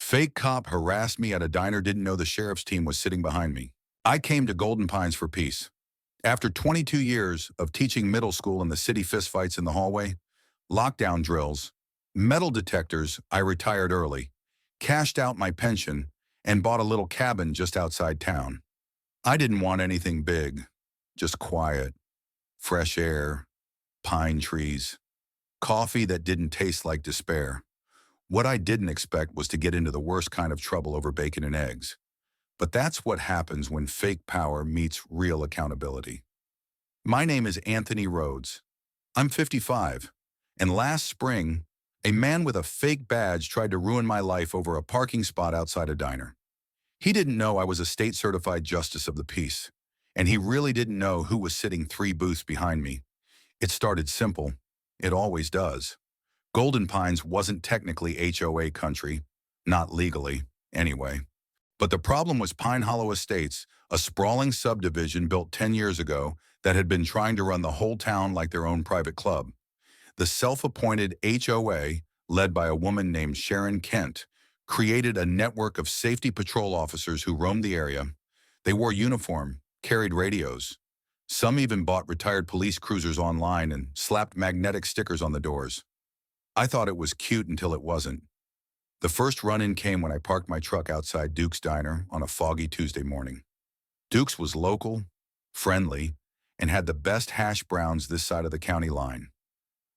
Fake cop harassed me at a diner, didn't know the sheriff's team was sitting behind me. I came to Golden Pines for peace. After 22 years of teaching middle school in the city fistfights in the hallway, lockdown drills, metal detectors, I retired early, cashed out my pension, and bought a little cabin just outside town. I didn't want anything big, just quiet, fresh air, pine trees, coffee that didn't taste like despair. What I didn't expect was to get into the worst kind of trouble over bacon and eggs. But that's what happens when fake power meets real accountability. My name is Anthony Rhodes. I'm 55, and last spring, a man with a fake badge tried to ruin my life over a parking spot outside a diner. He didn't know I was a state-certified justice of the peace, and he really didn't know who was sitting 3 booths behind me. It started simple. It always does. Golden Pines wasn't technically HOA country, not legally, anyway. But the problem was Pine Hollow Estates, a sprawling subdivision built 10 years ago that had been trying to run the whole town like their own private club. The self-appointed HOA, led by a woman named Sharon Kent, created a network of safety patrol officers who roamed the area. They wore uniform, carried radios. Some even bought retired police cruisers online and slapped magnetic stickers on the doors. I thought it was cute until it wasn't. The first run-in came when I parked my truck outside Duke's Diner on a foggy Tuesday morning. Duke's was local, friendly, and had the best hash browns this side of the county line.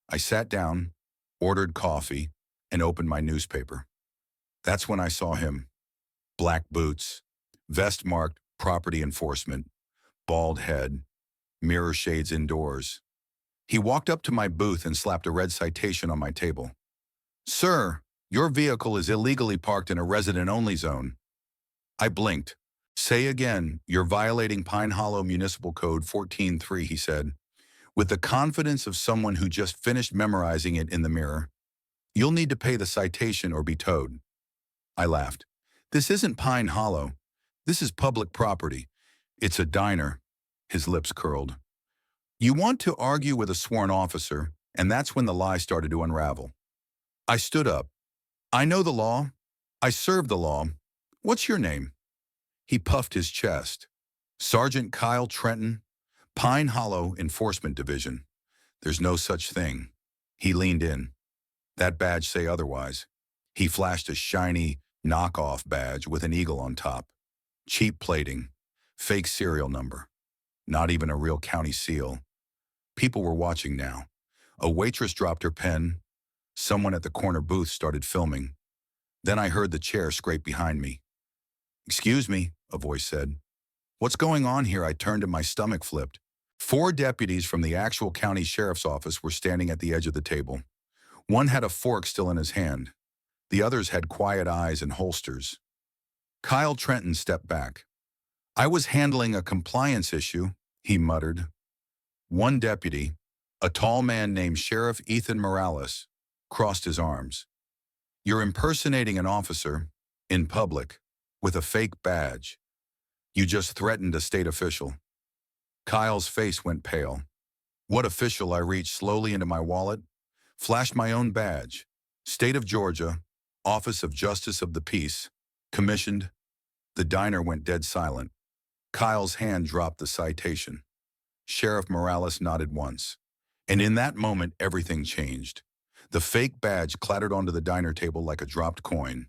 I sat down, ordered coffee, and opened my newspaper. That's when I saw him. Black boots, vest marked property enforcement, bald head, mirror shades indoors. He walked up to my booth and slapped a red citation on my table. "Sir, your vehicle is illegally parked in a resident-only zone." I blinked. "Say again, you're violating Pine Hollow Municipal Code 14.3, he said, with the confidence of someone who just finished memorizing it in the mirror. "You'll need to pay the citation or be towed." I laughed. "This isn't Pine Hollow. This is public property. It's a diner." His lips curled. "You want to argue with a sworn officer," and that's when the lie started to unravel. I stood up. "I know the law. I serve the law. What's your name?" He puffed his chest. "Sergeant Kyle Trenton, Pine Hollow Enforcement Division. There's no such thing." He leaned in. "That badge say otherwise." He flashed a shiny, knockoff badge with an eagle on top. Cheap plating, fake serial number. Not even a real county seal. People were watching now. A waitress dropped her pen. Someone at the corner booth started filming. Then I heard the chair scrape behind me. "Excuse me," a voice said. "What's going on here?" I turned and my stomach flipped. 4 deputies from the actual county sheriff's office were standing at the edge of the table. One had a fork still in his hand. The others had quiet eyes and holsters. Kyle Trenton stepped back. "I was handling a compliance issue," he muttered. One deputy, a tall man named Sheriff Ethan Morales, crossed his arms. "You're impersonating an officer, in public, with a fake badge. You just threatened a state official." Kyle's face went pale. "What official?" I reached slowly into my wallet, flashed my own badge. "State of Georgia, Office of Justice of the Peace, commissioned." The diner went dead silent. Kyle's hand dropped the citation. Sheriff Morales nodded once. And in that moment, everything changed. The fake badge clattered onto the diner table like a dropped coin.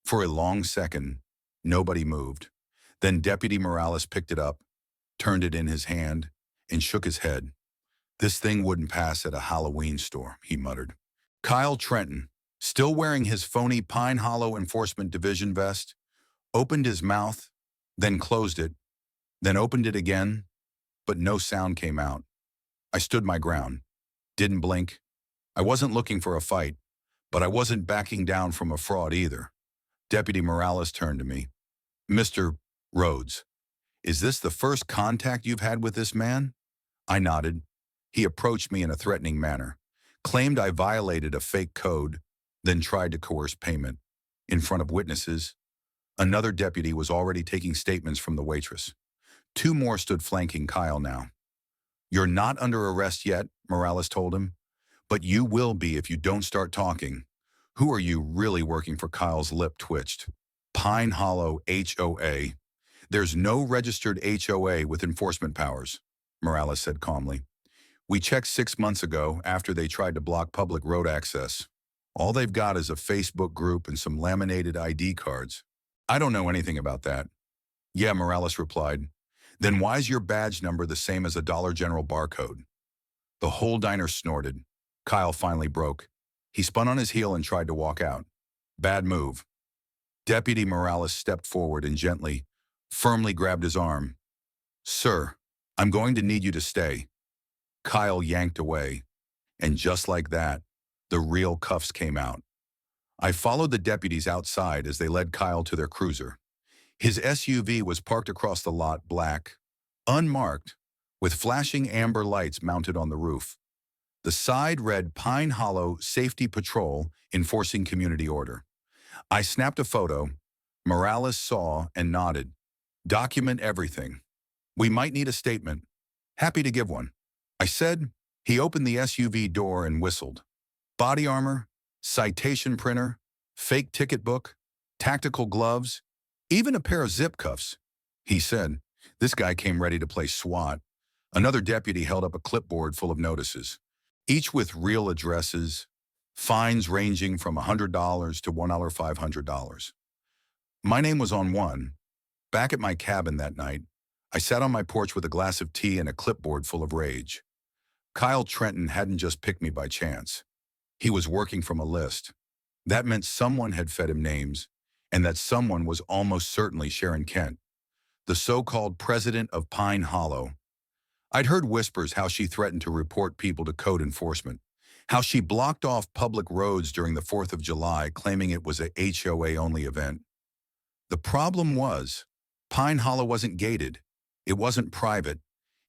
For a long second, nobody moved. Then Deputy Morales picked it up, turned it in his hand, and shook his head. "This thing wouldn't pass at a Halloween store," he muttered. Kyle Trenton, still wearing his phony Pine Hollow Enforcement Division vest, opened his mouth, then closed it, then opened it again, but no sound came out. I stood my ground, didn't blink. I wasn't looking for a fight, but I wasn't backing down from a fraud either. Deputy Morales turned to me. "Mr. Rhodes, is this the first contact you've had with this man?" I nodded. He approached me in a threatening manner, claimed I violated a fake code, then tried to coerce payment. In front of witnesses, another deputy was already taking statements from the waitress. 2 more stood flanking Kyle now. "You're not under arrest yet," Morales told him, "but you will be if you don't start talking. Who are you really working for? Kyle's lip twitched. Pine Hollow HOA. There's no registered HOA with enforcement powers, Morales said calmly. We checked 6 months ago after they tried to block public road access. All they've got is a Facebook group and some laminated ID cards. I don't know anything about that. Yeah, Morales replied. Then why's your badge number the same as a Dollar General barcode? The whole diner snorted. Kyle finally broke. He spun on his heel and tried to walk out. Bad move. Deputy Morales stepped forward and gently, firmly grabbed his arm. Sir, I'm going to need you to stay. Kyle yanked away. And just like that, the real cuffs came out. I followed the deputies outside as they led Kyle to their cruiser. His SUV was parked across the lot, black, unmarked, with flashing amber lights mounted on the roof. The side read Pine Hollow Safety Patrol enforcing community order. I snapped a photo. Morales saw and nodded. Document everything. We might need a statement. Happy to give one. I said. He opened the SUV door and whistled. Body armor, citation printer, fake ticket book, tactical gloves, even a pair of zip cuffs. He said. This guy came ready to play SWAT. Another deputy held up a clipboard full of notices, each with real addresses, fines ranging from $100 to $1,500. My name was on one. Back at my cabin that night, I sat on my porch with a glass of tea and a clipboard full of rage. Kyle Trenton hadn't just picked me by chance. He was working from a list. That meant someone had fed him names, and that someone was almost certainly Sharon Kent, the so-called president of Pine Hollow. I'd heard whispers how she threatened to report people to code enforcement, how she blocked off public roads during the 4th of July, claiming it was a HOA-only event. The problem was, Pine Hollow wasn't gated. It wasn't private.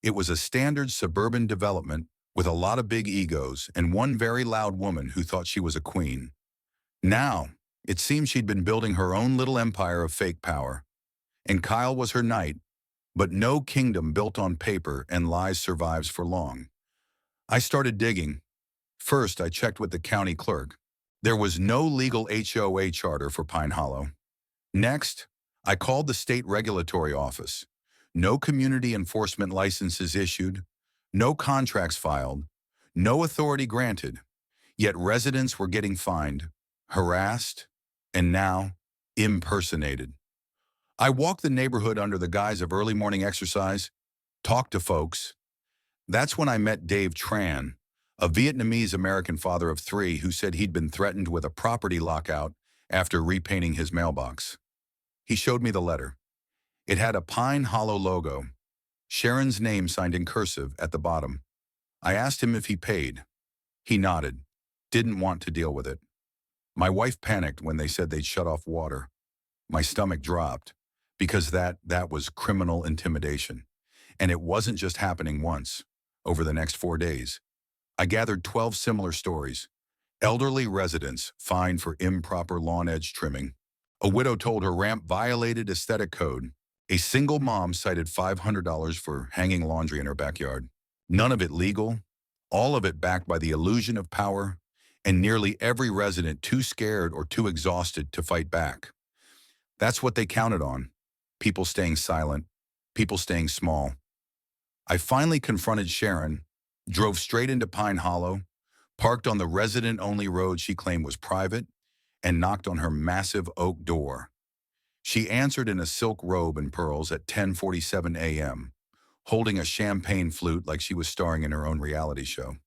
It was a standard suburban development with a lot of big egos and one very loud woman who thought she was a queen. Now, it seemed she'd been building her own little empire of fake power. And Kyle was her knight, but no kingdom built on paper and lies survives for long. I started digging. First, I checked with the county clerk. There was no legal HOA charter for Pine Hollow. Next, I called the state regulatory office. No community enforcement licenses issued, no contracts filed, no authority granted. Yet residents were getting fined, harassed, and now impersonated. I walked the neighborhood under the guise of early morning exercise, talked to folks. That's when I met Dave Tran, a Vietnamese-American father of 3 who said he'd been threatened with a property lockout after repainting his mailbox. He showed me the letter. It had a Pine Hollow logo, Sharon's name signed in cursive at the bottom. I asked him if he paid. He nodded, didn't want to deal with it. My wife panicked when they said they'd shut off water. My stomach dropped, because that was criminal intimidation. And it wasn't just happening once. Over the next 4 days, I gathered 12 similar stories. Elderly residents fined for improper lawn edge trimming. A widow told her ramp violated aesthetic code. A single mom cited $500 for hanging laundry in her backyard. None of it legal, all of it backed by the illusion of power, and nearly every resident too scared or too exhausted to fight back. That's what they counted on. People staying silent, people staying small. I finally confronted Sharon, drove straight into Pine Hollow, parked on the resident-only road she claimed was private, and knocked on her massive oak door. She answered in a silk robe and pearls at 10:47 a.m., holding a champagne flute like she was starring in her own reality show.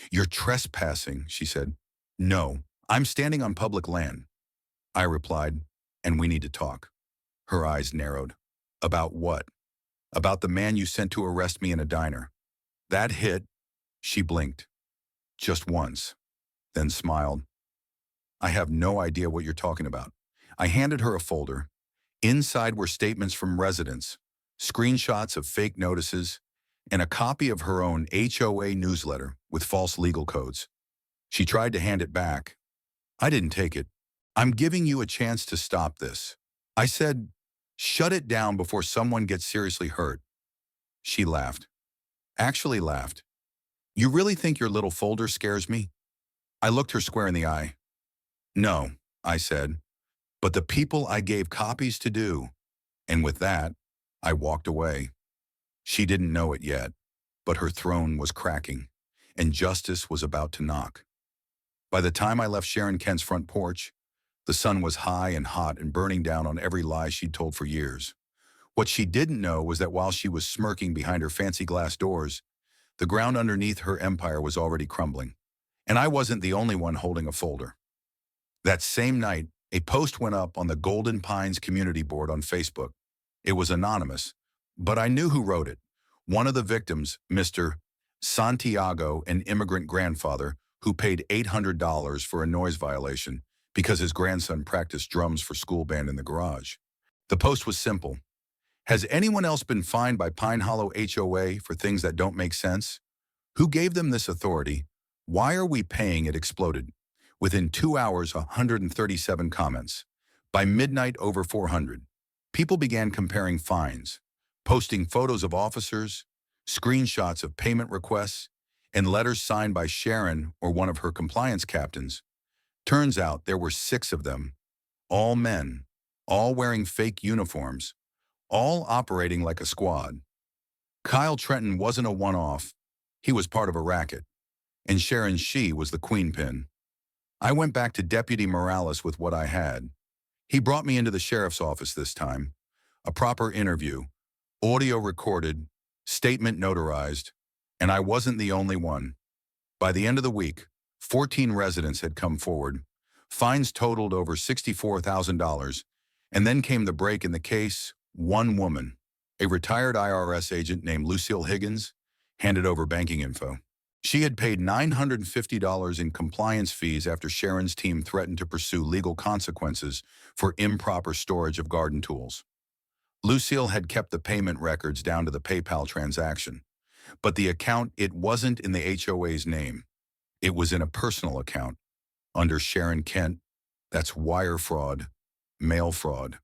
You're trespassing, she said. No, I'm standing on public land. I replied, and we need to talk. Her eyes narrowed. About what? About the man you sent to arrest me in a diner. That hit, she blinked. Just once, then smiled. I have no idea what you're talking about. I handed her a folder. Inside were statements from residents, screenshots of fake notices, and a copy of her own HOA newsletter with false legal codes. She tried to hand it back. I didn't take it. I'm giving you a chance to stop this. I said, shut it down before someone gets seriously hurt. She laughed. Actually laughed. You really think your little folder scares me? I looked her square in the eye. No, I said, but the people I gave copies to do. And with that, I walked away. She didn't know it yet, but her throne was cracking, and justice was about to knock. By the time I left Sharon Kent's front porch, the sun was high and hot and burning down on every lie she'd told for years. What she didn't know was that while she was smirking behind her fancy glass doors, the ground underneath her empire was already crumbling. And I wasn't the only one holding a folder. That same night, a post went up on the Golden Pines community board on Facebook. It was anonymous, but I knew who wrote it. One of the victims, Mr. Santiago, an immigrant grandfather who paid $800 for a noise violation because his grandson practiced drums for school band in the garage. The post was simple. Has anyone else been fined by Pine Hollow HOA for things that don't make sense? Who gave them this authority? Why are we paying? It exploded. Within 2 hours, 137 comments. By midnight, over 400. People began comparing fines, posting photos of officers, screenshots of payment requests, and letters signed by Sharon or one of her compliance captains. Turns out there were 6 of them, all men, all wearing fake uniforms, all operating like a squad. Kyle Trenton wasn't a one-off. He was part of a racket. And Sharon She was the queen pin. I went back to Deputy Morales with what I had. He brought me into the sheriff's office this time. A proper interview, audio recorded, statement notarized, and I wasn't the only one. By the end of the week, 14 residents had come forward. Fines totaled over $64,000, and then came the break in the case. One woman, a retired IRS agent named Lucille Higgins, handed over banking info. She had paid $950 in compliance fees after Sharon's team threatened to pursue legal consequences for improper storage of garden tools. Lucille had kept the payment records down to the PayPal transaction, but the account, it wasn't in the HOA's name. It was in a personal account under Sharon Kent. That's wire fraud, mail fraud,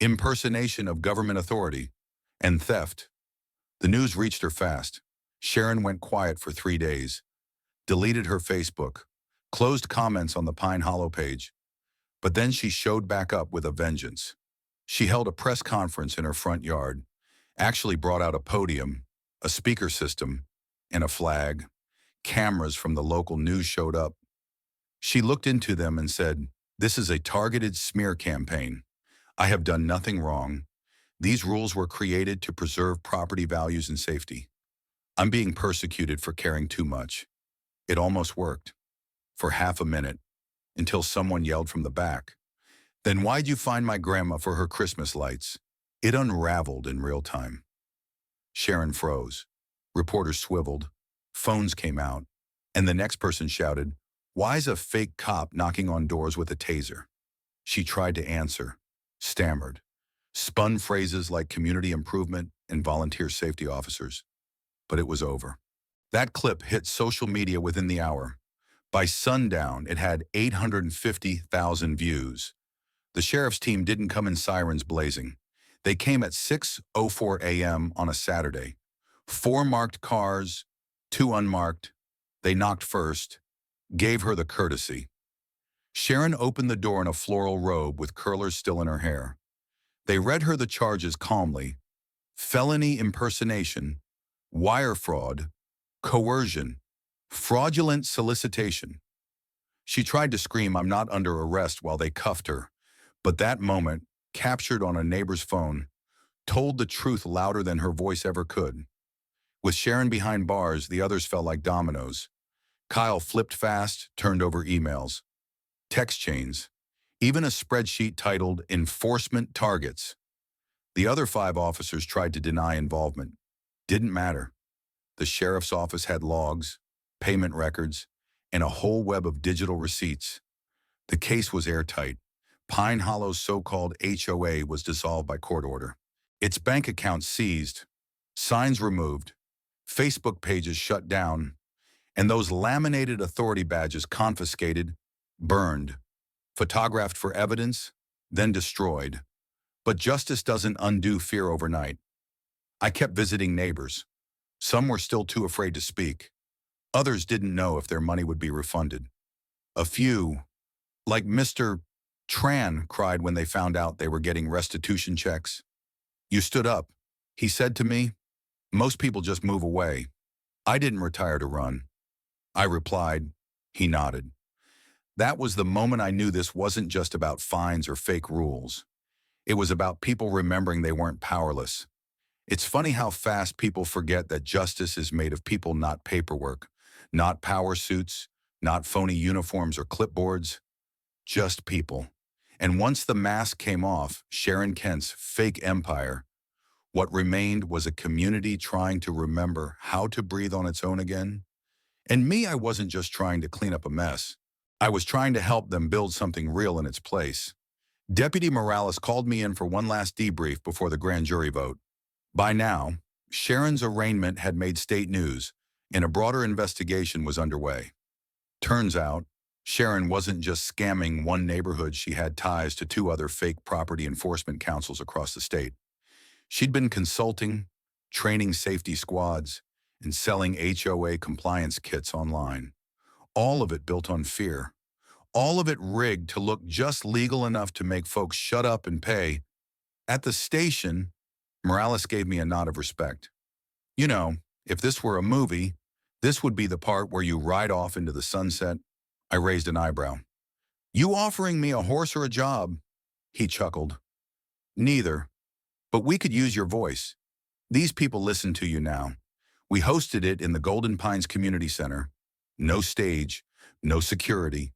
impersonation of government authority, and theft. The news reached her fast. Sharon went quiet for 3 days, deleted her Facebook, closed comments on the Pine Hollow page, but then she showed back up with a vengeance. She held a press conference in her front yard, actually brought out a podium, a speaker system, and a flag. Cameras from the local news showed up. She looked into them and said, "This is a targeted smear campaign. I have done nothing wrong. These rules were created to preserve property values and safety. I'm being persecuted for caring too much." It almost worked. For half a minute, until someone yelled from the back, "Then why'd you find my grandma for her Christmas lights?" It unraveled in real time. Sharon froze. Reporters swiveled. Phones came out. And the next person shouted, "Why's a fake cop knocking on doors with a taser?" She tried to answer, stammered, spun phrases like community improvement and volunteer safety officers. But it was over. That clip hit social media within the hour. By sundown, it had 850,000 views. The sheriff's team didn't come in sirens blazing. They came at 6:04 a.m. on a Saturday. 4 marked cars, 2 unmarked. They knocked first, gave her the courtesy. Sharon opened the door in a floral robe with curlers still in her hair. They read her the charges calmly: felony impersonation, wire fraud, coercion, fraudulent solicitation. She tried to scream, "I'm not under arrest," while they cuffed her. But that moment, captured on a neighbor's phone, told the truth louder than her voice ever could. With Sharon behind bars, the others fell like dominoes. Kyle flipped fast, turned over emails, text chains, even a spreadsheet titled "Enforcement Targets." The other 5 officers tried to deny involvement. Didn't matter. The sheriff's office had logs, payment records, and a whole web of digital receipts. The case was airtight. Pine Hollow's so-called HOA was dissolved by court order. Its bank accounts seized, signs removed, Facebook pages shut down, and those laminated authority badges confiscated, burned, photographed for evidence, then destroyed. But justice doesn't undo fear overnight. I kept visiting neighbors. Some were still too afraid to speak. Others didn't know if their money would be refunded. A few, Like Mr. Tran cried when they found out they were getting restitution checks. You stood up. He said to me, most people just move away. I didn't retire to run. I replied. He nodded. That was the moment I knew this wasn't just about fines or fake rules. It was about people remembering they weren't powerless. It's funny how fast people forget that justice is made of people, not paperwork, not power suits, not phony uniforms or clipboards, just people. And once the mask came off Sharon Kent's fake empire, what remained was a community trying to remember how to breathe on its own again. And me, I wasn't just trying to clean up a mess. I was trying to help them build something real in its place. Deputy Morales called me in for one last debrief before the grand jury vote. By now, Sharon's arraignment had made state news, and a broader investigation was underway. Turns out, Sharon wasn't just scamming one neighborhood, she had ties to two other fake property enforcement councils across the state. She'd been consulting, training safety squads, and selling HOA compliance kits online. All of it built on fear. All of it rigged to look just legal enough to make folks shut up and pay. At the station, Morales gave me a nod of respect. You know, if this were a movie, this would be the part where you ride off into the sunset. I raised an eyebrow. You offering me a horse or a job? He chuckled. Neither. But we could use your voice. These people listen to you now. We hosted it in the Golden Pines Community Center. No stage, no security,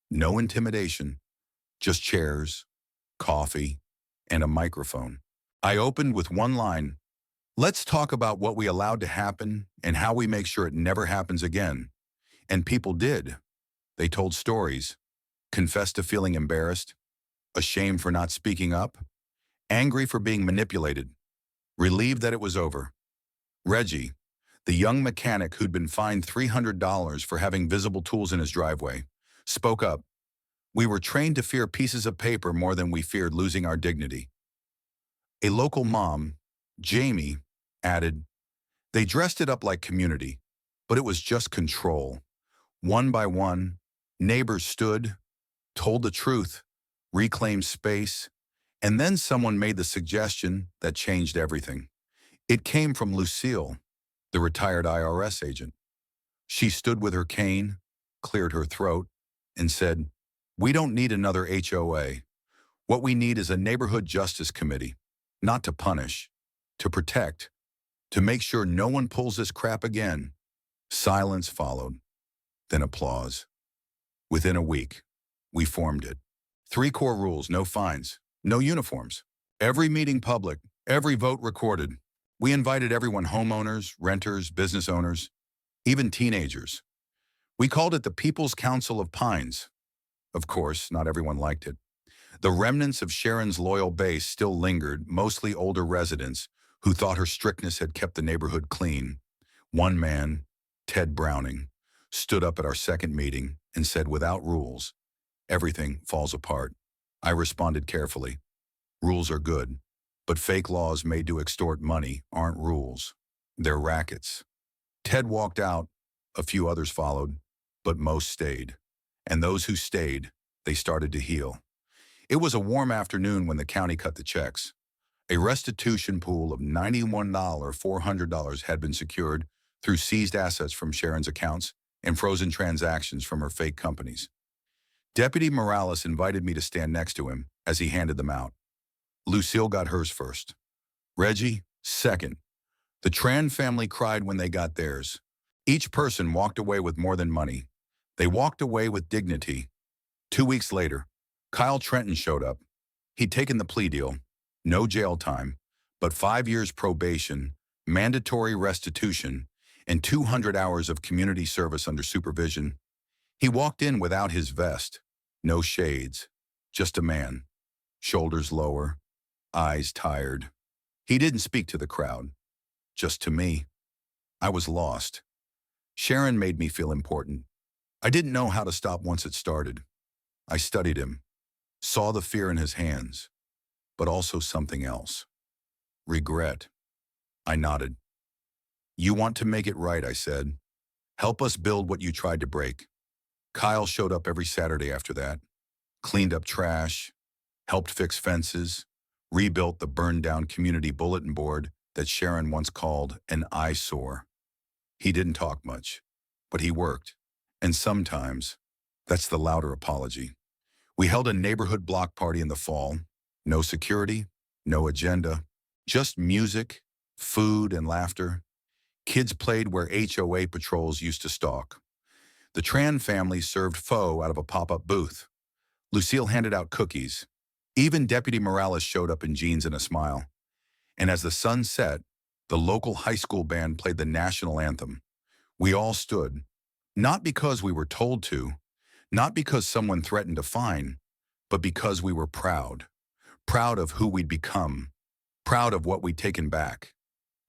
no intimidation, just chairs, coffee, and a microphone. I opened with one line. Let's talk about what we allowed to happen and how we make sure it never happens again. And people did. They told stories, confessed to feeling embarrassed, ashamed for not speaking up, angry for being manipulated, relieved that it was over. Reggie, the young mechanic who'd been fined $300 for having visible tools in his driveway, spoke up. We were trained to fear pieces of paper more than we feared losing our dignity. A local mom, Jamie, added, they dressed it up like community, but it was just control. One by one, neighbors stood, told the truth, reclaimed space, and then someone made the suggestion that changed everything. It came from Lucille, the retired IRS agent. She stood with her cane, cleared her throat, and said, we don't need another HOA. What we need is a neighborhood justice committee, not to punish, to protect, to make sure no one pulls this crap again. Silence followed, then applause. Within a week, we formed it. 3 core rules: no fines, no uniforms. Every meeting public, every vote recorded. We invited everyone: homeowners, renters, business owners, even teenagers. We called it the People's Council of Pines. Of course, not everyone liked it. The remnants of Sharon's loyal base still lingered, mostly older residents who thought her strictness had kept the neighborhood clean. One man, Ted Browning, stood up at our second meeting and said, without rules, everything falls apart. I responded carefully. Rules are good, but fake laws made to extort money aren't rules. They're rackets. Ted walked out, a few others followed, but most stayed. And those who stayed, they started to heal. It was a warm afternoon when the county cut the checks. A restitution pool of $91,400 had been secured through seized assets from Sharon's accounts and frozen transactions from her fake companies. Deputy Morales invited me to stand next to him as he handed them out. Lucille got hers first. Reggie, second. The Tran family cried when they got theirs. Each person walked away with more than money. They walked away with dignity. 2 weeks later, Kyle Trenton showed up. He'd taken the plea deal, no jail time, but 5 years probation, mandatory restitution, and 200 hours of community service under supervision. He walked in without his vest, no shades, just a man, shoulders lower, eyes tired. He didn't speak to the crowd, just to me. I was lost. Sharon made me feel important. I didn't know how to stop once it started. I studied him, saw the fear in his hands, but also something else. Regret. I nodded. You want to make it right, I said. Help us build what you tried to break. Kyle showed up every Saturday after that. cleaned up trash, helped fix fences, rebuilt the burned-down community bulletin board that Sharon once called an eyesore. He didn't talk much, but he worked. And sometimes, that's the louder apology. We held a neighborhood block party in the fall. No security, no agenda, just music, food, and laughter. Kids played where HOA patrols used to stalk. The Tran family served pho out of a pop-up booth. Lucille handed out cookies. Even Deputy Morales showed up in jeans and a smile. And as the sun set, the local high school band played the national anthem. We all stood, not because we were told to, not because someone threatened a fine, but because we were proud. Proud of who we'd become. Proud of what we'd taken back.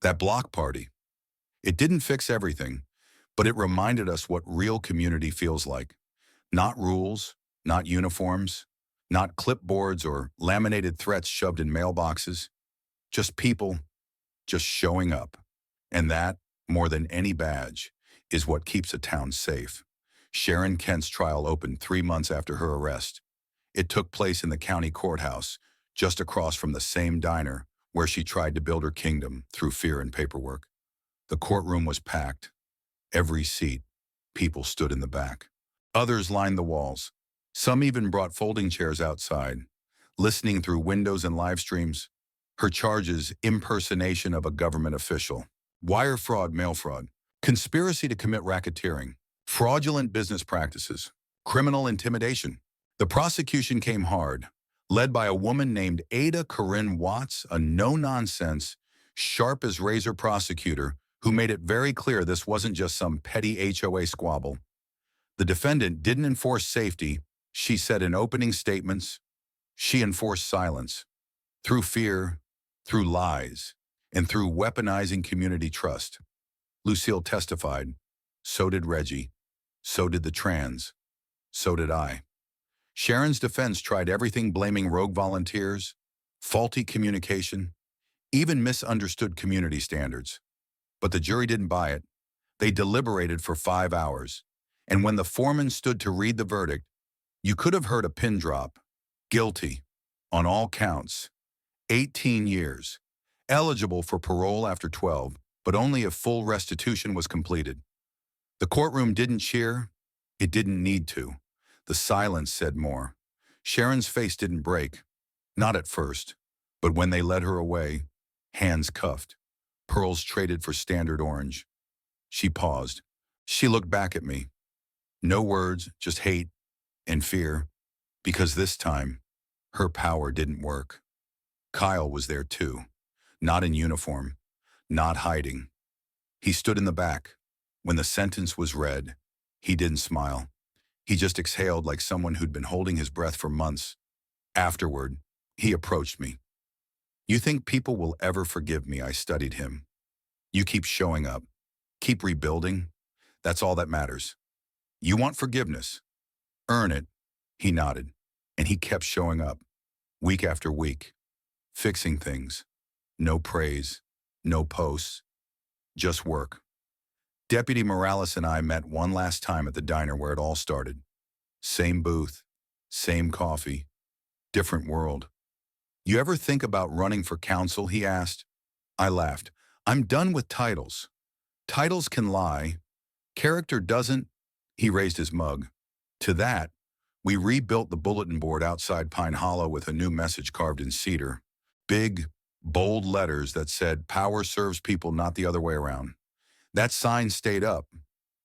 That block party. It didn't fix everything, but it reminded us what real community feels like. Not rules, not uniforms, not clipboards or laminated threats shoved in mailboxes. Just people, just showing up. And that, more than any badge, is what keeps a town safe. Sharon Kent's trial opened 3 months after her arrest. It took place in the county courthouse, just across from the same diner where she tried to build her kingdom through fear and paperwork. The courtroom was packed. Every seat, people stood in the back. Others lined the walls. Some even brought folding chairs outside, listening through windows and live streams. Her charges: impersonation of a government official, wire fraud, mail fraud, conspiracy to commit racketeering, fraudulent business practices, criminal intimidation. The prosecution came hard, led by a woman named Ada Corinne Watts, a no-nonsense, sharp-as-razor prosecutor who made it very clear this wasn't just some petty HOA squabble. The defendant didn't enforce safety, she said in opening statements. She enforced silence. Through fear, through lies, and through weaponizing community trust. Lucille testified. So did Reggie. So did the Trans. So did I. Sharon's defense tried everything, blaming rogue volunteers, faulty communication, even misunderstood community standards. But the jury didn't buy it. They deliberated for 5 hours. And when the foreman stood to read the verdict, you could have heard a pin drop. Guilty. On all counts. 18 years. Eligible for parole after 12, but only if full restitution was completed. The courtroom didn't cheer. It didn't need to. The silence said more. Sharon's face didn't break. Not at first. But when they led her away, hands cuffed, pearls traded for standard orange. She paused. She looked back at me. No words, just hate and fear. Because this time, her power didn't work. Kyle was there too. Not in uniform. Not hiding. He stood in the back. When the sentence was read, he didn't smile. He just exhaled like someone who'd been holding his breath for months. Afterward, he approached me. You think people will ever forgive me? I studied him. You keep showing up. Keep rebuilding. That's all that matters. You want forgiveness. Earn it. He nodded. And he kept showing up. Week after week. Fixing things. No praise. No posts. Just work. Deputy Morales and I met one last time at the diner where it all started. Same booth, same coffee, different world. You ever think about running for council? He asked. I laughed. I'm done with titles. Titles can lie. Character doesn't. He raised his mug. To that, we rebuilt the bulletin board outside Pine Hollow with a new message carved in cedar. Big, bold letters that said, "Power serves people, not the other way around." That sign stayed up,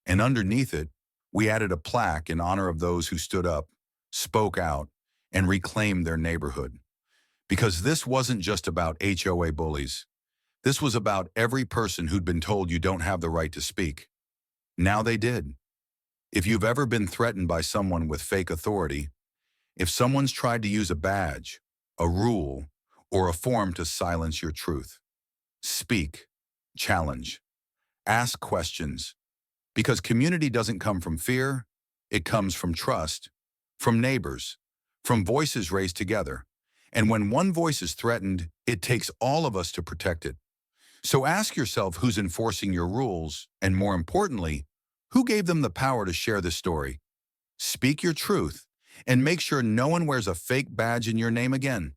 and underneath it, we added a plaque in honor of those who stood up, spoke out, and reclaimed their neighborhood. Because this wasn't just about HOA bullies. This was about every person who'd been told you don't have the right to speak. Now they did. If you've ever been threatened by someone with fake authority, if someone's tried to use a badge, a rule, or a form to silence your truth, speak, challenge. Ask questions, because community doesn't come from fear, it comes from trust, from neighbors, from voices raised together. And when one voice is threatened, it takes all of us to protect it. So ask yourself who's enforcing your rules, and more importantly, who gave them the power to share this story? Speak your truth, And make sure no one wears a fake badge in your name again.